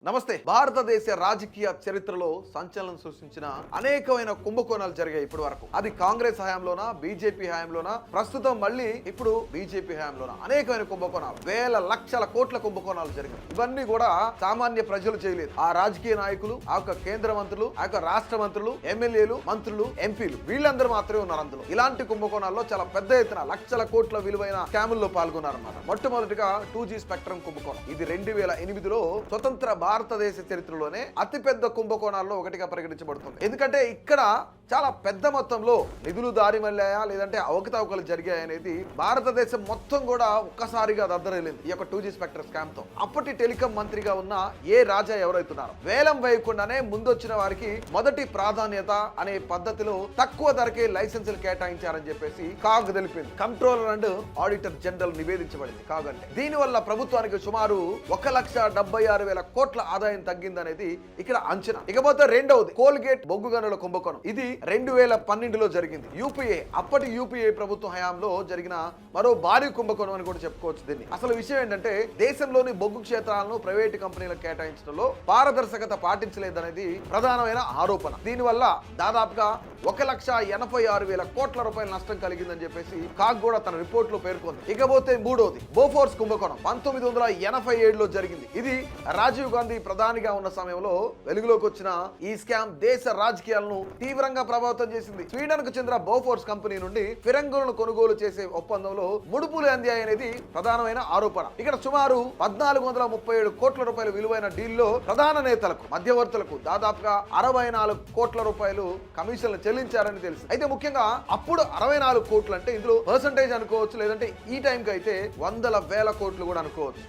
నమస్తే. భారతదేశ రాజకీయ చరిత్రలో సంచలనం సృష్టించిన అనేకమైన కుంభకోణాలు జరిగాయి ఇప్పటి వరకు. అది కాంగ్రెస్ హయాంలోనా, బీజేపీ హయాంలోనా, ప్రస్తుతం మళ్ళీ ఇప్పుడు బీజేపీ హయాంలోనా అనేకమైన కుంభకోణాలు, వేల లక్షల కోట్ల కుంభకోణాలు జరిగాయి. ఇవన్నీ కూడా సామాన్య ప్రజలు చేయలేదు. ఆ రాజకీయ నాయకులు, ఆ యొక్క కేంద్ర మంత్రులు, ఆ యొక్క రాష్ట్ర మంత్రులు, ఎమ్మెల్యేలు, మంత్రులు, ఎంపీలు వీళ్ళందరూ మాత్రమే ఉన్నారు అందులో. ఇలాంటి కుంభకోణాల్లో చాలా పెద్ద ఎత్తున లక్షల కోట్ల విలువైన స్కాముల్లో పాల్గొన్నారన్నమాట. మొట్టమొదటిగా 2G స్పెక్ట్రమ్ కుంభకోణం. ఇది 2008లో స్వతంత్ర భారతదేశ చరిత్రలోనే అతిపెద్ద కుంభకోణాల్లో ఒకటిగా పరిగణించబడుతుంది. ఎందుకంటే ఇక్కడ చాలా పెద్ద మొత్తంలో నిధులు దారి మళ్ళాయా లేదంటే అవకతవకలు జరిగాయి అనేది భారతదేశం మొత్తం కూడా ఒక్కసారిగా దద్దరిల్లింది ఈ యొక్క 2G స్పెక్ట్రమ్ స్కామ్ తో. అప్పటి టెలికాం మంత్రిగా ఉన్న రాజా ఎవరైతున్నారో వేలం వేయకుండానే ముందొచ్చిన వారికి మొదటి ప్రాధాన్యత అనే పద్ధతిలో తక్కువ ధరకే లైసెన్సులు కేటాయించారని చెప్పేసి కాగ్ తెలిపింది. కంట్రోలర్ అండ్ ఆడిటర్ జనరల్ నివేదించబడింది కాగ్ అంటే. దీనివల్ల ప్రభుత్వానికి సుమారు 1,76,000 కోట్ల ఆదాయం తగ్గిందనేది ఇక్కడ అంచనా. ఇకపోతే రెండవది కోల్గేట్ బొగ్గు గనుల కుంభకోణం. ఇది 2012లో జరిగింది. యూపీఏ అప్పటి యూపీఏ ప్రభుత్వం హయాంలో జరిగిన మరో భారీ కుంభకోణం అని కూడా చెప్పుకోవచ్చు దీన్ని. అసలు విషయం ఏంటంటే దేశంలోని బొగ్గు క్షేత్రాలను ప్రైవేటు కంపెనీలకు కేటాయించడంలో పారదర్శకత పాటించలేదనేది ప్రధానమైన ఆరోపణ. దీనివల్ల దాదాపుగా 1,86,000 కోట్ల రూపాయల నష్టం కలిగిందని చెప్పేసి కాగ్ కూడా తన రిపోర్ట్ లో పేర్కొంది. ఇకపోతే మూడోది బోఫోర్స్ కుంభకోణం 1987లో జరిగింది. ఇది రాజీవ్ గాంధీ ప్రధానిగా ఉన్న సమయంలో వెలుగులోకి వచ్చిన ఈ స్కామ్ దేశ రాజకీయాలను తీవ్రంగా ప్రభావితం చేసింది. స్వీడన్ కు చెందిన బోఫోర్స్ కంపెనీ నుండి ఫిరంగులను కొనుగోలు చేసే ఒప్పందంలో ముడుపులు అందాయి అనేది ప్రధానమైన ఆరోపణ. ఇక్కడ సుమారు 1,437 కోట్ల రూపాయల విలువైన డీల్లో ప్రధాన నేతలకు, మధ్యవర్తులకు దాదాపుగా 64 కోట్ల రూపాయలు కమిషన్లు చెల్లించారని తెలుసు. అయితే ముఖ్యంగా అప్పుడు 64 కోట్లు అంటే ఇందులో పర్సంటేజ్ అనుకోవచ్చు, లేదంటే ఈ టైంకి అయితే 100,000 కోట్లు కూడా అనుకోవచ్చు.